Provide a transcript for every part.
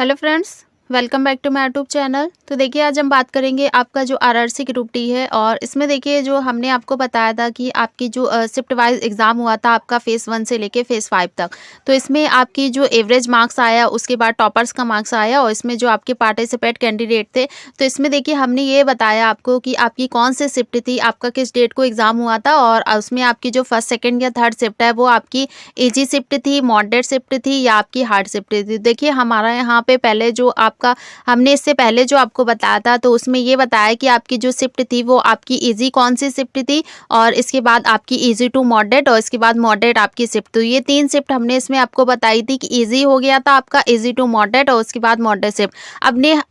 Hello friends, welcome back to my YouTube channel. तो देखिए आज हम बात करेंगे आपका जो आरआरसी ग्रुप डी है और इसमें देखिए जो हमने आपको बताया था कि आपकी जो शिफ्ट वाइज एग्ज़ाम हुआ था आपका फ़ेज़ 1 से लेके फ़ेज़ 5 तक। तो इसमें आपकी जो एवरेज मार्क्स आया, उसके बाद टॉपर्स का मार्क्स आया और इसमें जो आपके पार्टिसिपेट कैंडिडेट थे, तो इसमें देखिए हमने ये बताया आपको कि आपकी कौन सी शिफ्ट थी, आपका किस डेट को एग्ज़ाम हुआ था और उसमें आपकी जो फर्स्ट, सेकंड या थर्ड शिफ्ट है वो आपकी ईजी शिफ्ट थी, मॉडरेट शिफ्ट थी या आपकी हार्ड शिफ्ट थी। देखिए हमारा यहाँ पे पहले जो आपका हमने इससे पहले जो आपको बताया था तो उसमें ये बताया कि आपकी जो शिफ्ट थी वो आपकी इजी कौन सी शिफ्ट थी और इसके बाद आपकी इजी टू मॉडरेट और इसके बाद मॉडरेट आपकी शिफ्ट। तो ये 3 शिफ्ट हमने इसमें आपको बताई थी कि इजी हो गया था आपका, इजी टू मॉडरेट और उसके बाद मॉडरेट शिफ्ट।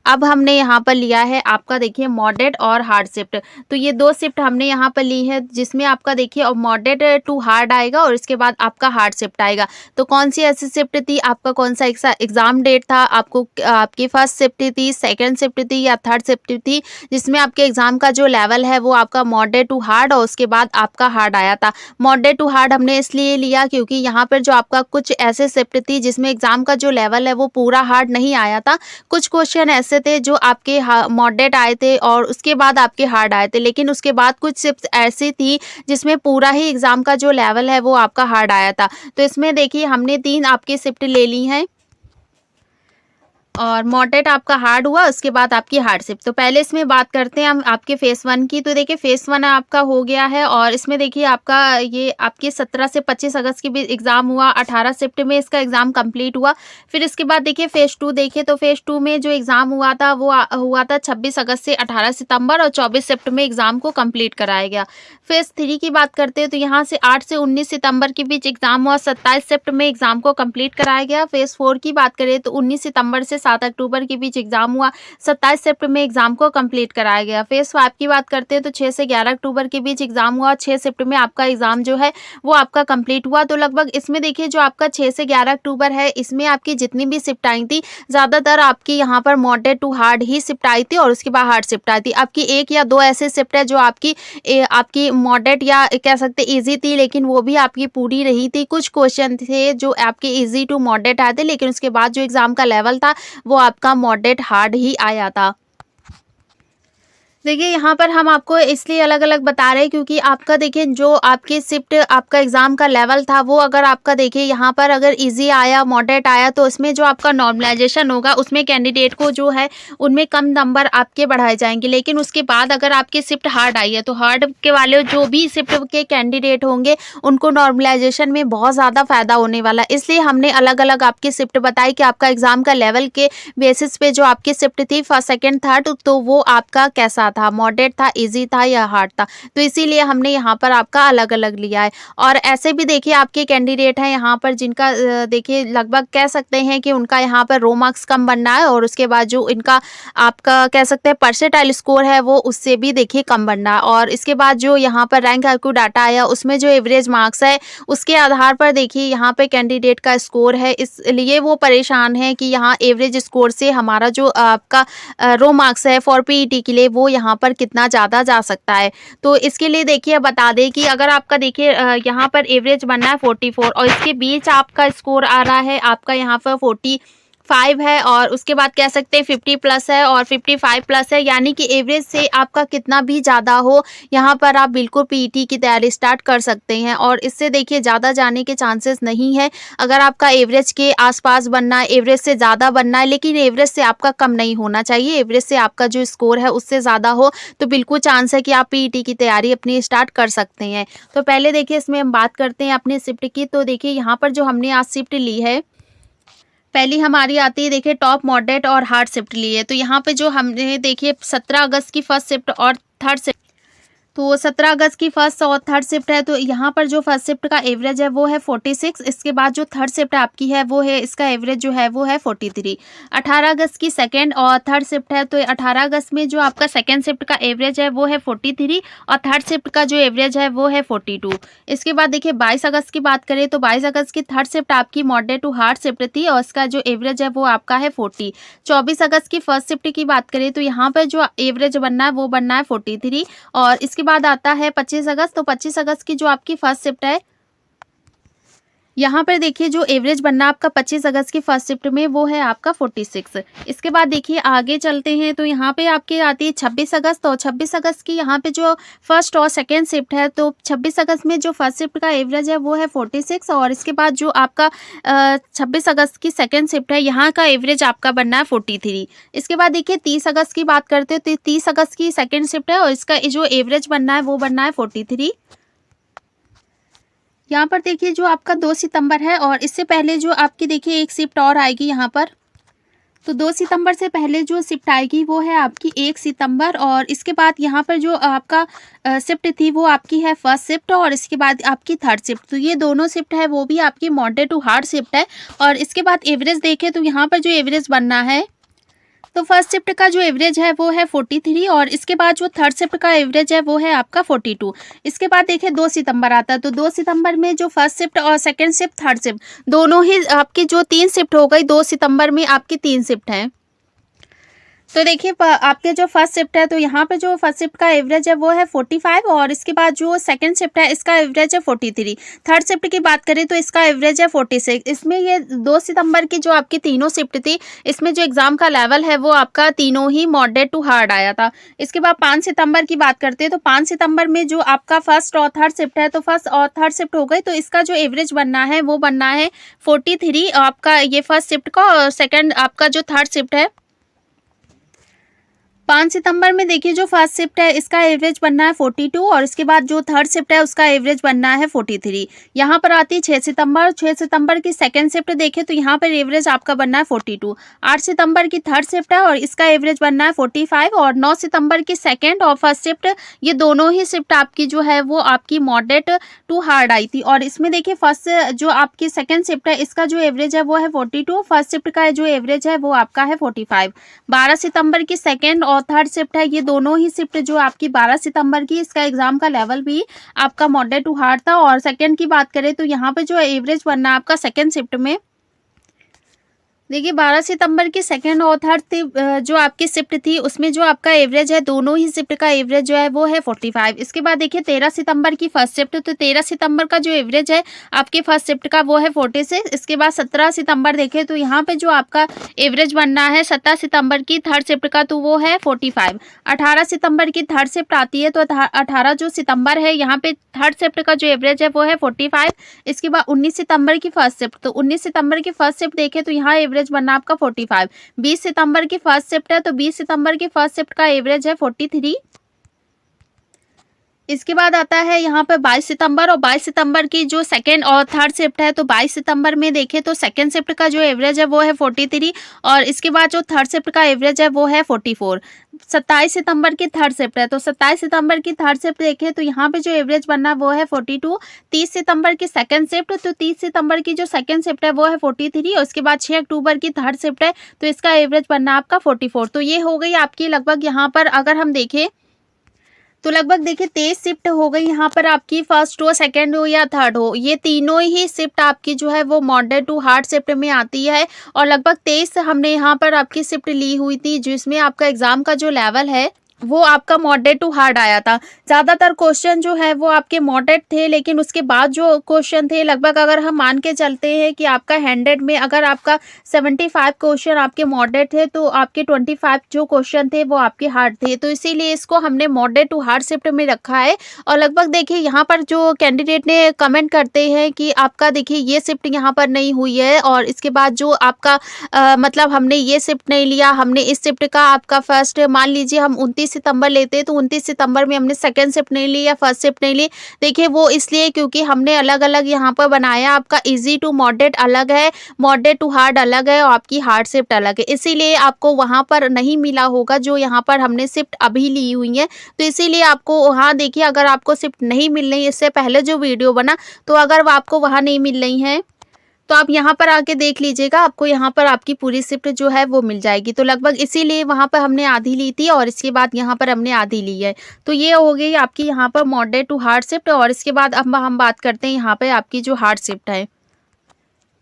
अब हमने यहाँ पर लिया है आपका देखिए मॉडरेट और हार्ड शिफ्ट। तो ये 2 शिफ्ट हमने यहाँ पर ली है जिसमें आपका देखिए अब मॉडरेट टू हार्ड आएगा और इसके बाद आपका हार्ड शिफ्ट आएगा। तो कौन सी ऐसी शिफ्ट थी, आपका कौन सा एग्जाम डेट था, आपको आपकी फर्स्ट शिफ्ट थी, सेकंड शिफ्ट थी या थर्ड शिफ्ट थी, जिसमें आपके एग्जाम का जो लेवल है वो आपका मॉडरेट टू हार्ड और उसके बाद आपका हार्ड आया था। मॉडरेट टू हार्ड हमने इसलिए लिया क्योंकि यहाँ पर जो आपका कुछ ऐसे शिफ्ट थी जिसमें एग्जाम का जो लेवल है वो पूरा हार्ड नहीं आया था। कुछ क्वेश्चन ऐसे थे जो आपके मॉडरेट आए थे और उसके बाद आपके हार्ड आए थे, लेकिन उसके बाद कुछ शिफ्ट ऐसी थी जिसमें पूरा ही एग्जाम का जो लेवल है वो आपका हार्ड आया था। तो इसमें देखिए हमने 3 आपकी शिफ्ट ले ली हैं और मॉडरेट आपका हार्ड हुआ, उसके बाद आपकी हार्ड शिफ्ट। तो पहले इसमें बात करते हैं हम आपके फ़ेज़ 1 की। तो देखिए फ़ेज़ 1 आपका हो गया है और इसमें देखिए आपका ये आपके 17 से 25 अगस्त के बीच एग्ज़ाम हुआ, 18 शिफ्ट में इसका एग्ज़ाम कंप्लीट हुआ। फिर इसके बाद देखिए फ़ेज़ 2 देखिए तो फ़ेज़ 2 में जो एग्ज़ाम हुआ था वो हुआ था 26 अगस्त से 18 सितंबर और 24 शिफ्ट में एग्ज़ाम को कंप्लीट कराया गया। फ़ेज़ 3 की बात करते हैं तो यहाँ से 8 से 19 सितंबर के बीच एग्ज़ाम हुआ, 27 शिफ्ट में एग्ज़ाम को कंप्लीट कराया गया। फ़ेज़ 4 की बात करें तो 19 सितंबर से 7 अक्टूबर के बीच एग्ज़ाम हुआ, 27 शिफ्ट में एग्ज़ाम को कंप्लीट कराया गया। फ़ेज़ 5 की बात करते हैं तो 6 से 11 अक्टूबर के बीच एग्ज़ाम हुआ, 6 शिफ्ट में आपका एग्ज़ाम जो है वो आपका कंप्लीट हुआ। तो लगभग इसमें देखिए जो आपका 6 से 11 अक्टूबर है इसमें आपकी जितनी भी शिफ्ट आई थी ज़्यादातर आपकी यहाँ पर मॉडरेट टू हार्ड ही शिफ्ट आई थी और उसके बाद हार्ड शिफ्ट आई थी। आपकी 1 या 2 ऐसे शिफ्ट है जो आपकी मॉडरेट या कह सकते ईज़ी थी, लेकिन वो भी आपकी पूरी रही थी। कुछ क्वेश्चन थे जो आपके ईज़ी टू मॉडरेट आए थे, लेकिन उसके बाद जो एग्ज़ाम का लेवल था वो आपका मॉडरेट हार्ड ही आया था। देखिए यहाँ पर हम आपको इसलिए अलग-अलग बता रहे हैं क्योंकि आपका देखिए जो आपकी शिफ्ट आपका एग्ज़ाम का लेवल था वो अगर आपका देखिए यहाँ पर अगर ईज़ी आया, मॉडरेट आया तो उसमें जो आपका नॉर्मलाइज़ेशन होगा उसमें कैंडिडेट को जो है उनमें कम नंबर आपके बढ़ाए जाएँगे। लेकिन उसके बाद अगर आपकी शिफ्ट हार्ड आई है तो हार्ड के वाले जो भी शिफ्ट के कैंडिडेट होंगे उनको नॉर्मलाइज़ेशन में बहुत ज़्यादा फ़ायदा होने वाला है। इसलिए हमने अलग-अलग आपकी शिफ्ट बताई कि आपका एग्ज़ाम का लेवल के बेसिस पे जो आपकी शिफ्ट थी फर्स्ट, सेकंड, थर्ड तो वो आपका कैसा था, मॉडरेट था, इजी था या हार्ड था। तो इसीलिए हमने यहाँ पर आपका अलग-अलग लिया है। और ऐसे भी देखिए आपके कैंडिडेट हैं यहाँ पर जिनका देखिए लगभग कह सकते हैं कि उनका यहाँ पर रो मार्क्स कम बनना है और उसके बाद जो इनका आपका कह सकते हैं परसेंटाइल स्कोर है वो उससे भी देखिए कम बनना है। और इसके बाद जो यहाँ पर रैंक आईक्यू डाटा आया उसमें जो एवरेज मार्क्स है उसके आधार पर देखिए यहाँ पे कैंडिडेट का स्कोर है, इसलिए वो परेशान है कि यहाँ एवरेज स्कोर से हमारा जो आपका रो मार्क्स है फॉर पीईटी के लिए वो यहाँ पर कितना ज़्यादा जा सकता है। तो इसके लिए देखिए बता दें कि अगर आपका देखिए यहाँ पर एवरेज बनना है 44 और इसके बीच आपका स्कोर आ रहा है आपका यहाँ पर 45 है और उसके बाद कह सकते हैं 50 प्लस है और 55 प्लस है, यानी कि एवरेज से आपका कितना भी ज़्यादा हो यहाँ पर आप बिल्कुल पीईटी की तैयारी स्टार्ट कर सकते हैं और इससे देखिए ज़्यादा जाने के चांसेस नहीं है। अगर आपका एवरेज के आसपास बनना है, एवरेज से ज़्यादा बनना है, लेकिन एवरेज से आपका कम नहीं होना चाहिए, एवरेज से आपका जो स्कोर है उससे ज़्यादा हो तो बिल्कुल चांस है कि आप पीईटी की तैयारी अपनी स्टार्ट कर सकते हैं। तो पहले देखिए इसमें हम बात करते हैं अपने शिफ्ट की। तो देखिए यहाँ पर जो हमने आज शिफ्ट ली है पहली हमारी आती है देखिए टॉप, मॉडरेट और हार्ड शिफ्ट ली है। तो यहाँ पे जो हमने देखिए 17 अगस्त की फर्स्ट शिफ्ट और थर्ड शिफ्ट, तो 17 अगस्त की फर्स्ट और थर्ड शिफ्ट है तो यहाँ पर जो फर्स्ट शिफ्ट का एवरेज है वो है 46। इसके बाद जो थर्ड शिफ्ट आपकी है वो है इसका एवरेज जो है वो है 43। 18 अगस्त की सेकंड और थर्ड शिफ्ट है तो 18 अगस्त में जो आपका सेकंड शिफ्ट का एवरेज है वो है 43 और थर्ड शिफ्ट का जो एवरेज है वो है 42। इसके बाद देखिए 22 अगस्त की बात करें तो 22 अगस्त की थर्ड शिफ्ट आपकी मॉडरेट टू हार्ड शिफ्ट थी और इसका जो एवरेज है वो आपका है 40। 24 अगस्त की फर्स्ट शिफ्ट की बात करें तो यहाँ पर जो एवरेज बनना है वो बनना है 43 और इसके बाद आता है 25 अगस्त। तो 25 अगस्त की जो आपकी फर्स्ट शिफ्ट है यहाँ पर देखिए जो एवरेज बनना आपका 25 अगस्त की फर्स्ट शिफ्ट में वो है आपका 46। इसके बाद देखिए आगे चलते हैं तो यहाँ पे आपके आती है 26 अगस्त, और 26 अगस्त की यहाँ पे जो फर्स्ट और सेकंड शिफ्ट है, तो 26 अगस्त में जो फर्स्ट शिफ्ट का एवरेज है वो है 46, और इसके बाद जो आपका 26 अगस्त की सेकेंड शिफ्ट है यहाँ का एवरेज आपका बनना है 43। इसके बाद देखिए 30 अगस्त की बात करते हैं तो 30 अगस्त की सेकेंड शिफ्ट है और इसका जो एवरेज बनना है वो बनना है 43। यहाँ पर देखिए जो आपका 2 सितंबर है और इससे पहले जो आपकी देखिए एक शिफ्ट और आएगी यहाँ पर, तो 2 सितंबर से पहले जो शिफ्ट आएगी वो है आपकी 1 सितंबर, और इसके बाद यहाँ पर जो आपका शिफ्ट थी वो आपकी है फर्स्ट शिफ्ट, और इसके बाद आपकी थर्ड शिफ्ट। तो ये दोनों शिफ्ट है वो भी आपकी मॉडरेट टू हार्ड शिफ्ट है। और इसके बाद एवरेज देखें तो यहाँ पर जो एवरेज बनना है, तो फर्स्ट शिफ्ट का जो एवरेज है वो है 43, और इसके बाद जो थर्ड शिफ्ट का एवरेज है वो है आपका 42। इसके बाद देखिए 2 सितंबर आता है, तो 2 सितंबर में जो फर्स्ट शिफ्ट और सेकंड शिफ्ट, थर्ड शिफ्ट दोनों ही आपकी जो 3 शिफ्ट हो गई, 2 सितंबर में आपकी 3 शिफ्ट हैं। तो देखिए आपके जो फर्स्ट शिफ्ट है तो यहाँ पे जो फर्स्ट शिफ्ट का एवरेज है वो है 45, और इसके बाद जो सेकंड शिफ्ट है इसका एवरेज है 43। थर्ड शिफ्ट की बात करें तो इसका एवरेज है 46। इसमें ये 2 सितंबर की जो आपकी तीनों शिफ्ट थी, इसमें जो एग्जाम का लेवल है वो आपका तीनों ही मॉडरेट टू हार्ड आया था। इसके बाद 5 सितंबर की बात करते हैं तो 5 सितंबर में जो आपका फर्स्ट और थर्ड शिफ्ट है, तो फर्स्ट और थर्ड शिफ्ट हो गई, तो इसका जो एवरेज बनना है वो बनना है 43 आपका ये फर्स्ट शिफ्ट का, और सेकेंड आपका जो थर्ड शिफ्ट है 5 सितंबर में देखिए जो फर्स्ट शिफ्ट है इसका एवरेज बनना है 42, और इसके बाद जो थर्ड शिफ्ट है उसका एवरेज बनना है 43। यहाँ पर आती है 6 सितंबर। 6 सितंबर की सेकंड शिफ्ट देखें तो यहाँ पर एवरेज आपका बनना है 42। 8 सितंबर की थर्ड शिफ्ट है और इसका एवरेज बनना है 45, और 9 सितंबर की सेकेंड और फर्स्ट शिफ्ट, ये दोनों ही शिफ्ट आपकी जो है वो आपकी मॉडरेट टू हार्ड आई थी। और इसमें देखिए फर्स्ट जो आपकी सेकेंड शिफ्ट है इसका जो एवरेज है वो है 42, फर्स्ट शिफ्ट का जो एवरेज है वो आपका है 45। 12 सितंबर की सेकेंड और थर्ड शिफ्ट है, ये दोनों ही शिफ्ट जो आपकी 12 सितंबर की, इसका एग्जाम का लेवल भी आपका मॉडरेट टू हार्ड था। और सेकंड की बात करें तो यहाँ पे जो एवरेज बनना है आपका सेकंड शिफ्ट में, देखिए 12 सितंबर की सेकंड और थर्ड जो आपकी शिफ्ट थी उसमें जो आपका एवरेज है, दोनों ही शिफ्ट का एवरेज जो है वो है 45। इसके बाद देखिए 13 सितंबर की फर्स्ट शिफ्ट, तो 13 सितंबर का जो एवरेज है आपकी फर्स्ट शिफ्ट का वो है 46। इसके बाद 17 सितंबर देखें तो यहाँ पे जो आपका एवरेज बनना है 17 सितंबर की थर्ड शिफ्ट का, तो वो है 45। 18 सितंबर की थर्ड शिफ्ट आती है, तो 18 जो सितंबर है यहाँ पे थर्ड शिफ्ट का जो एवरेज है वो है 45। इसके बाद 19 सितंबर की फर्स्ट शिफ्ट, तो 19 सितंबर की फर्स्ट शिफ्ट देखें तो यहाँ एवरेज बनना आपका 45। 20 सितंबर की फर्स्ट शिफ्ट है, तो 20 सितंबर की फर्स्ट शिफ्ट का एवरेज है 43। इसके बाद आता है यहाँ पे 22 सितंबर, और 22 सितंबर की जो सेकेंड और थर्ड शिफ्ट है, तो 22 सितंबर में देखें तो सेकेंड शिफ्ट का जो एवरेज है वो है 43, और इसके बाद जो थर्ड शिफ्ट का एवरेज है वो है 44। 27 सितंबर की थर्ड शिफ्ट है, तो 27 सितंबर की थर्ड शिफ्ट देखें तो यहाँ पे जो एवरेज बनना वो है 42। 30 सितंबर की सेकंड शिफ्ट, तो 30 सितंबर की जो सेकंड शिफ्ट है वो है 43, और उसके बाद 6 अक्टूबर की थर्ड शिफ्ट है, तो इसका एवरेज बनना आपका 44। तो ये हो गई आपकी लगभग, यहाँ पर अगर हम देखें तो लगभग देखिए 23 शिफ्ट हो गई यहाँ पर आपकी, फर्स्ट हो, सेकंड हो या थर्ड हो, ये तीनों ही शिफ्ट आपकी जो है वो मॉडरेट टू हार्ड शिफ्ट में आती है। और लगभग 23 हमने यहाँ पर आपकी शिफ्ट ली हुई थी जिसमें आपका एग्जाम का जो लेवल है वो आपका मॉडरेट टू हार्ड आया था। ज़्यादातर क्वेश्चन जो है वो आपके मॉडरेट थे, लेकिन उसके बाद जो क्वेश्चन थे लगभग अगर हम मान के चलते हैं कि आपका 100 में अगर आपका 75 क्वेश्चन आपके मॉडरेट थे, तो आपके 25 जो क्वेश्चन थे वो आपके हार्ड थे। तो इसीलिए इसको हमने मॉडरेट टू हार्ड शिफ्ट में रखा है। और लगभग देखिए यहाँ पर जो कैंडिडेट ने कमेंट करते हैं कि आपका देखिए ये शिफ्ट यहाँ पर नहीं हुई है, और इसके बाद जो आपका मतलब हमने ये शिफ्ट नहीं लिया, हमने इस शिफ्ट का आपका फर्स्ट, मान लीजिए हम 29 सितंबर लेते हैं तो 29 सितंबर में हमने सेकंड शिफ्ट नहीं ली या फर्स्ट शिफ्ट नहीं ली। देखिए वो इसलिए क्योंकि हमने अलग अलग यहाँ पर बनाया, आपका इजी टू मॉडरेट अलग है, मॉडरेट टू हार्ड अलग है, और आपकी हार्ड शिफ्ट अलग है, इसीलिए आपको वहाँ पर नहीं मिला होगा जो यहाँ पर हमने शिफ्ट अभी ली हुई है। तो इसीलिए आपको वहाँ देखिए अगर आपको शिफ्ट नहीं मिल रही, इससे पहले जो वीडियो बना, तो अगर आपको वहाँ नहीं मिल रही है तो आप यहाँ पर आके देख लीजिएगा, आपको यहाँ पर आपकी पूरी शिफ्ट जो है वो मिल जाएगी। तो लगभग इसीलिए वहाँ पर हमने आधी ली थी और इसके बाद यहाँ पर हमने आधी ली है। तो ये हो गई आपकी यहाँ पर मॉडरेट टू हार्ड शिफ्ट। और इसके बाद अब हम बात करते हैं यहाँ पे आपकी जो हार्ड शिफ्ट है।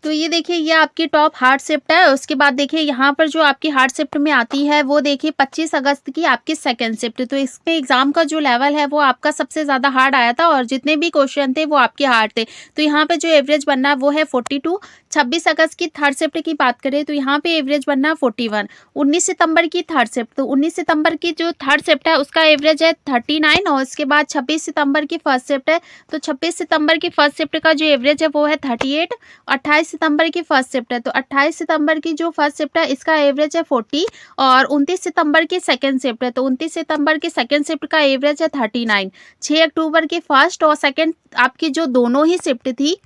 तो ये देखिए ये आपकी टॉप हार्ड शिफ्ट है। उसके बाद देखिए यहाँ पर जो आपकी हार्ड शिफ्ट में आती है वो देखिए 25 अगस्त की आपकी सेकंड शिफ्ट। तो इसमें एग्जाम का जो लेवल है वो आपका सबसे ज़्यादा हार्ड आया था और जितने भी क्वेश्चन थे वो आपके हार्ड थे। तो यहाँ पे जो एवरेज बनना है वो है 42। 26 अगस्त की थर्ड शिफ्ट की बात करें तो यहाँ पे एवरेज बनना है 41। 19 सितंबर की थर्ड शिफ्ट, तो 19 सितंबर की जो थर्ड शिफ्ट है उसका एवरेज है 39। और उसके बाद 26 सितंबर की फर्स्ट शिफ्ट है, तो 26 सितंबर की फर्स्ट शिफ्ट का जो एवरेज है वो है 38। 28 सितंबर की फर्स्ट शिफ्ट है, तो 28 सितंबर की जो फर्स्ट शिफ्ट है इसका एवरेज है 40। और 29 सितंबर की सेकंड शिफ्ट है, तो 29 सितंबर की सेकंड शिफ्ट का एवरेज है 39। 6 अक्टूबर की फर्स्ट और सेकंड आपकी जो दोनों ही शिफ्ट थी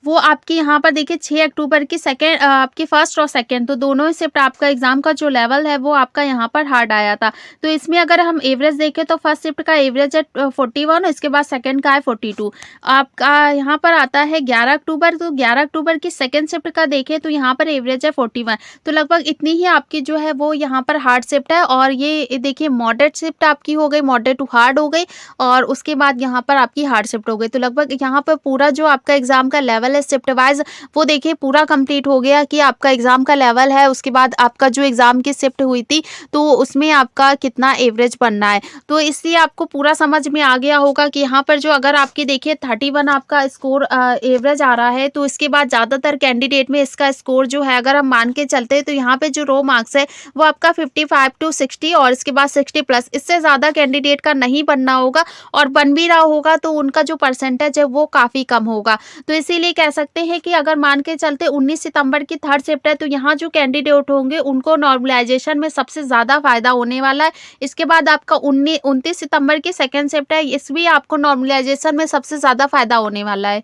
वो आपकी यहाँ पर देखिए 6 अक्टूबर की सेकेंड आपकी फर्स्ट और सेकंड, तो दोनों ही शिफ्ट आपका एग्जाम का जो लेवल है वो आपका यहाँ पर हार्ड आया था। तो इसमें अगर हम एवरेज देखें तो फर्स्ट शिफ्ट का एवरेज है 41, इसके बाद सेकंड का है 42। आपका यहाँ पर आता है 11 अक्टूबर, तो 11 अक्टूबर की सेकंड शिफ्ट का देखें तो यहाँ पर एवरेज है 41। तो लगभग इतनी ही आपकी जो है वो यहाँ पर हार्ड शिफ्ट है। और ये देखिए मॉडरेट शिफ्ट आपकी हो गई, मॉडरेट टू हार्ड हो गई, और उसके बाद यहाँ पर आपकी हार्ड शिफ्ट हो गई। तो लगभग यहाँ पर पूरा जो आपका एग्जाम का लेवल शिफ्ट वाइज वो देखिए पूरा कंप्लीट हो गया कि आपका एग्जाम का लेवल है। उसके बाद आपका जो एग्जाम की शिफ्ट हुई थी तो उसमें आपका कितना एवरेज बनना है, तो इसलिए आपको पूरा समझ में आ गया होगा कि यहाँ पर जो अगर आपकी देखिए 31 आपका स्कोर एवरेज आ रहा है, तो इसके बाद ज़्यादातर कैंडिडेट में इसका स्कोर जो है अगर हम मान के चलते हैं तो यहाँ पे जो रो मार्क्स है वो आपका 55 to 60 और इसके बाद 60+, इससे ज़्यादा कैंडिडेट का नहीं बनना होगा। और बन भी रहा होगा तो उनका जो परसेंटेज है वो काफ़ी कम होगा। तो इसीलिए कह सकते हैं कि अगर मान के चलते 19 सितंबर की थर्ड शिफ्ट है तो यहाँ जो कैंडिडेट होंगे उनको नॉर्मलाइजेशन में सबसे ज़्यादा फायदा होने वाला है। इसके बाद आपका 29 सितंबर की सेकेंड शिफ्ट है, इसमें आपको नॉर्मलाइजेशन में सबसे ज़्यादा फायदा होने वाला है।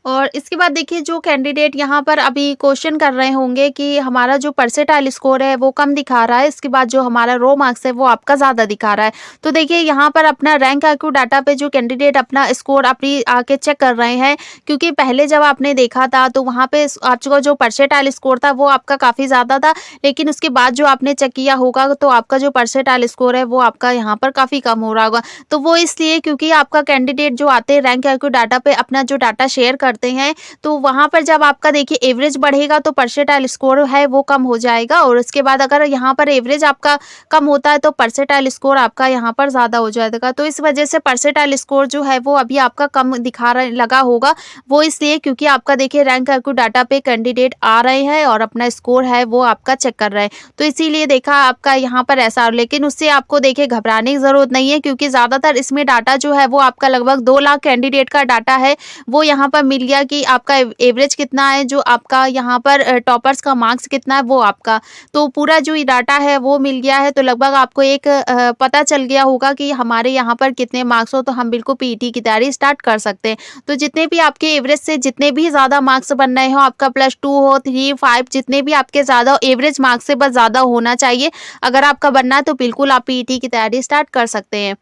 और इसके बाद देखिए जो कैंडिडेट यहाँ पर अभी क्वेश्चन कर रहे होंगे कि हमारा जो परसेंटाइल स्कोर है वो कम दिखा रहा है, इसके बाद जो हमारा रो मार्क्स है वो आपका ज़्यादा दिखा रहा है। तो देखिए यहाँ पर अपना रैंक आईक्यू डाटा पे जो कैंडिडेट अपना स्कोर अपनी आके चेक कर रहे हैं, क्योंकि पहले जब आपने देखा था तो वहाँ पे आपका जो परसेंटाइल स्कोर था वो आपका काफ़ी ज़्यादा था, लेकिन उसके बाद जो आपने चेक किया होगा तो आपका जो परसेंटाइल स्कोर है वो आपका यहाँ पर काफ़ी कम हो रहा होगा। तो वो इसलिए क्योंकि आपका कैंडिडेट जो आते हैं रैंक आईक्यू डाटा पे अपना जो डाटा शेयर करते हैं, तो वहाँ पर जब आपका देखिए एवरेज बढ़ेगा तो परसेंटाइल स्कोर है वो कम हो जाएगा। और उसके बाद अगर यहाँ पर एवरेज आपका कम होता है तो परसेंटाइल स्कोर आपका यहाँ पर ज़्यादा हो जाएगा। तो इस वजह से परसेंटाइल स्कोर जो है वो अभी आपका कम दिखा रहा लगा होगा, वो इसलिए क्योंकि आपका देखिए रैंक आईक्यू डाटा पे कैंडिडेट आ रहे हैं और अपना स्कोर है वो आपका चेक कर रहे हैं, तो इसीलिए देखा आपका यहाँ पर ऐसा। लेकिन उससे आपको देखिए घबराने की ज़रूरत नहीं है, क्योंकि ज़्यादातर इसमें डाटा जो है वो आपका लगभग 2 लाख कैंडिडेट का डाटा है वो यहाँ पर मिल गया कि आपका एवरेज कितना है, जो आपका यहाँ पर टॉपर्स का मार्क्स कितना है वो आपका, तो पूरा जो ये डाटा है वो मिल गया है। तो लगभग आपको एक पता चल गया होगा कि हमारे यहाँ पर कितने मार्क्स हो, तो हम बिल्कुल पीईटी की तैयारी स्टार्ट कर सकते हैं। तो जितने भी आपके एवरेज से जितने भी ज़्यादा मार्क्स बन रहे हो, आपका +2 हो, 3, 5, जितने भी आपके ज़्यादा एवरेज मार्क्स से बस ज़्यादा होना चाहिए अगर आपका बनना है, तो बिल्कुल आप पीईटी की तैयारी स्टार्ट कर सकते हैं।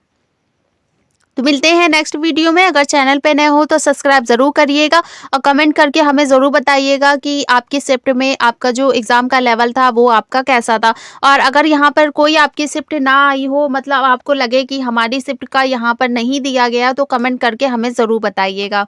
तो मिलते हैं नेक्स्ट वीडियो में। अगर चैनल पे नए हो तो सब्सक्राइब ज़रूर करिएगा और कमेंट करके हमें ज़रूर बताइएगा कि आपकी शिफ्ट में आपका जो एग्ज़ाम का लेवल था वो आपका कैसा था। और अगर यहाँ पर कोई आपकी शिफ्ट ना आई हो, मतलब आपको लगे कि हमारी शिफ्ट का यहाँ पर नहीं दिया गया, तो कमेंट करके हमें ज़रूर बताइएगा।